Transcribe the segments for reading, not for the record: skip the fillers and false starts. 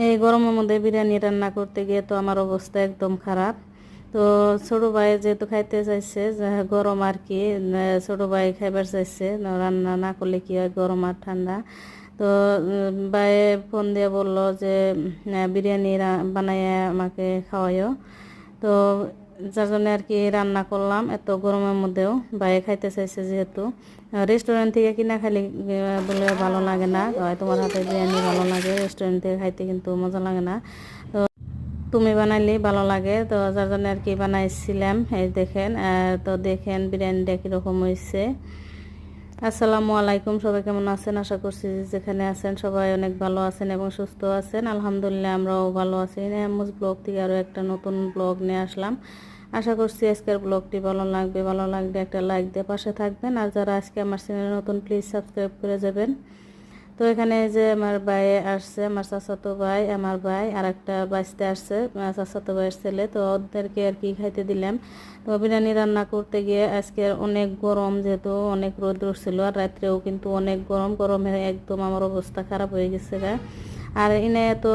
এই গরমের মধ্যে বিরিয়ানি রান্না করতে গিয়ে তো আমার অবস্থা একদম খারাপ। তো ছোট ভাই যেহেতু খাইতে চাইছে, গরম আর কি, ছোট ভাই খাইবার চাইছে, রান্না না করলে কি হয়, গরম আর ঠান্ডা। তো ভাই ফোন দিয়ে বললো যে বিরিয়ানি বানাইয়ে আমাকে খাওয়াইও। তো যার জন্য আর কি রান্না করলাম এত গরমের মধ্যেও। ভাই খাইতে চাইছে যেহেতু, রেস্টুরেন্ট থেকে কিনা খালি বলে ভালো লাগে না, তোমার হাতে বিরিয়ানি ভালো লাগে, রেস্টুরেন্ট থেকে খাইতে কিন্তু মজা লাগে না, তো তুমি বানাইলে ভালো লাগে। তো যার জন্য আর কি বানাইছিলাম। এই দেখেন, তো দেখেন বিরিয়ানিটা কীরকম হয়েছে। আসসালামু আলাইকুম, সবাই কেমন আছেন? আশা করছি যেখানে আছেন সবাই অনেক ভালো আছেন এবং সুস্থ আছেন। আলহামদুলিল্লাহ আমরাও ভালো আছি। নেহামুজ ব্লগ থেকে আরও একটা নতুন ব্লগ নিয়ে আসলাম। আশা করছি আজকের ব্লগটি ভালো লাগবে। ভালো লাগলে একটা লাইক দিয়ে পাশে থাকবেন, আর যারা আজকে আমার চ্যানেলে নতুন প্লিজ সাবস্ক্রাইব করে যাবেন। তো এখানে যে আমার ভাই আসছে, আমার চাচাতো ভাই, আমার ভাই আর একটা বাঁচতে আসছে, চাচাতো ভাইয়ের ছেলে, তো ওদেরকে আর কি খাইতে দিলাম। তো বিরিয়ানি রান্না করতে গিয়ে আজকে অনেক গরম, যেহেতু অনেক রোদ ছিল, আর রাত্রেও কিন্তু অনেক গরমে একদম আমার অবস্থা খারাপ হয়ে গেছে গা। আর এনে তো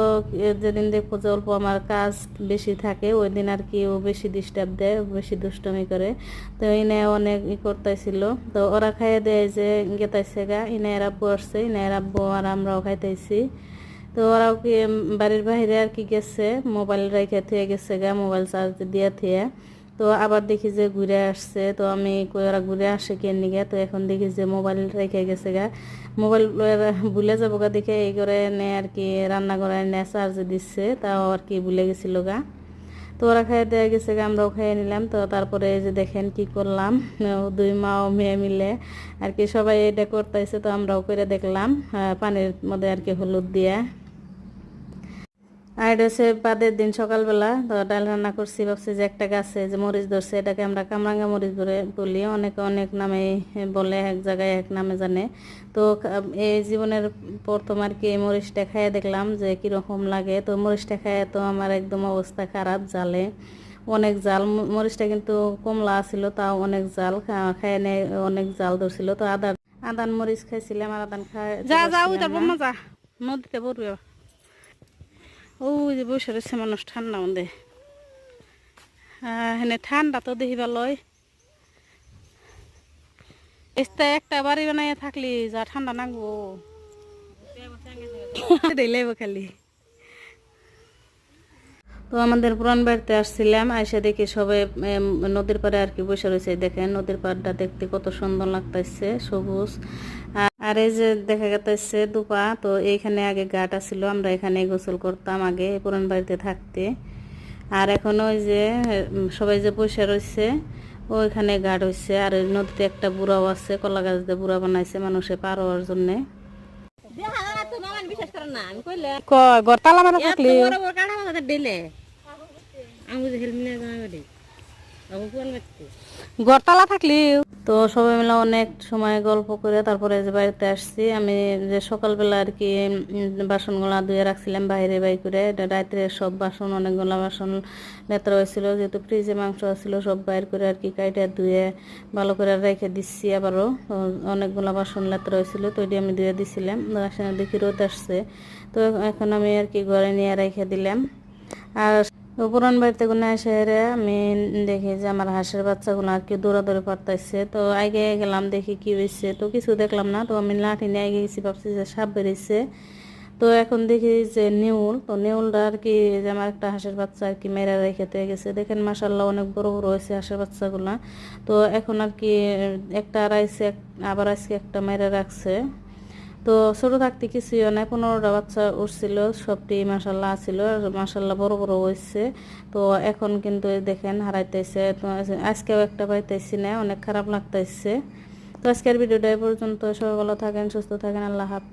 যেদিন দেখবো যে অল্প আমার কাজ বেশি থাকে, ওই দিন আর কি ও বেশি ডিস্টার্ব দেয়, বেশি দুষ্টমি করে। তো এনে অনেক করতেছিল। তো ওরা খাইয়ে দেয় যে গেতাইছে গা, ইনে এর আব্বু আসছে, ইনে এর আব্বু আর আমরাও খাইতেছি। তো ওরাও কি বাড়ির বাইরে আর কি গেছে, মোবাইল রেখে থুয়ে গেছে গা, মোবাইল চার্জ দিয়ে থুয়ে। তো আবার দেখি যে ঘুরে আসছে, তো আমি কই ওরা ঘুরে আসে কে নিগে, তো এখন দেখি যে মোবাইল রেখে গেছে গা, মোবাইল ভুলে যাবো গা দেখে এই করে নে আর কি রান্না করে নে চার্জ দিচ্ছে, তাও আর কি ভুলে গেছিল গা। তো ওরা খাইয়ে দেওয়া গেছে গা, আমরাও খাইয়ে নিলাম। তো তারপরে এই যে দেখেন কি করলাম, দুই মা ও মেয়ে মিলে আর কি সবাই এটা করতেছে, তো আমরাও করে দেখলাম পানির মধ্যে আর কি হলুদ দিয়ে। আর এটা হচ্ছে বাদের দিন সকালবেলা, তো ডাল রান্না করছি, ভাবছি যে একটা গাছে যে মরিচ ধরছে, এটাকে আমরা কামরাঙ্গা মরিচ বলি, অনেকে অনেক নামে বলে, এক জায়গায় এক নামে জানে। তো এই জীবনের প্রথম আর কি এই মরিচটা খাইয়ে দেখলাম যে কীরকম লাগে। তো মরিচটা খাইয়ে তো আমার একদম অবস্থা খারাপ, জালে অনেক জাল। মরিচটা কিন্তু কমলা ছিল, তাও অনেক জাল, খাইয়ে নেই অনেক জাল ধরছিল। তো আদান মরিচ খাইছিলাম, আর আদান খাই যা যা ওই তারপর মজা নদীতে পড়বে। ওই যে বসে রয়েছে মানুষ ঠান্ডা মধ্যে, হেনে ঠান্ডা তো দেখি ভালোই। একটা বাড়ি বানাইয়া থাকলি যা ঠান্ডা নাগবো দিলেব খালি। তো আমাদের পুরান বাড়িতে আসছিলাম, আইসা দেখি সবাই নদীর পাড়ে আর কি বসে রয়েছে। দেখেন নদীর পাড়টা দেখতে কত সুন্দর লাগতেছে, সবুজ। আর এই যে দেখা গেছে দুপা, তো এইখানে আগে ঘাট ছিল, আমরা এখানে গোসল করতাম আগে পুরান বাড়িতে থাকতে। আর এখন ওই যে সবাই যে বসে রয়েছে ওইখানে ঘাট হয়েছে, আর ওই নদীতে একটা বুড়াও আছে, কলা গাছ দিয়ে বুড়া বানাইছে মানুষে পার হওয়ার জন্যে। গড়তালা মারা থাকলে গড়তালা থাকলি। তো সবাই মিলে অনেক সময় গল্প করে তারপরে যে বাড়িতে আসছি। আমি যে সকালবেলা আর কি বাসনগুলা ধুয়ে রাখছিলাম বাইরে বাই করে, রাত্রে সব বাসন, অনেকগুলো বাসন নেত্রা হয়েছিল, যেহেতু ফ্রিজে মাংস আসছিল, সব বাইর করে আর কি কাইটা ধুয়ে ভালো করে রেখে দিচ্ছি। আবারও অনেকগুলো বাসন নেত্রা হয়েছিল, তো এটি আমি ধুয়ে দিছিলাম। দেখি রোদ আসছে, তো এখন আমি আর কি ঘরে নিয়ে রেখে দিলাম। আর পুরান বাড়িতে গুলো এসে আমি দেখি যে আমার হাঁসের বাচ্চাগুলো আর কি দৌড়াদৌড়ি পারতেছে। তো আগে গেলাম দেখি কি হয়েছে, তো কিছু দেখলাম না। তো আমি লাঠি নিয়ে গেছি, ভাবছি যে সাপ বেরিয়েছে। তো এখন দেখি যে নেউল, তো নেউলটা আর কি যে আমার একটা হাঁসের বাচ্চা আর কি মেরে রেখে গেছে। দেখেন মাশাল্লাহ অনেক বড় বড় হয়েছে হাঁসের বাচ্চাগুলা। তো এখন আর কি একটা আড়াইছে, আবার আজকে একটা মেরে রাখছে। তো ছোট থাকতে কিছুই নাই, 15টা বাচ্চা উঠছিল, সবটি মাসাল্লাহ ছিল, মাসাল্লাহ বড় বড় হয়েছে। তো এখন কিন্তু দেখেন হারাইতেছে। তো আজকেও একটা পাইতেছি না, অনেক খারাপ লাগতেছে। তো আজকের ভিডিওটা এই পর্যন্ত। সবাই ভালো থাকেন, সুস্থ থাকেন, আল্লাহ হাফিজ।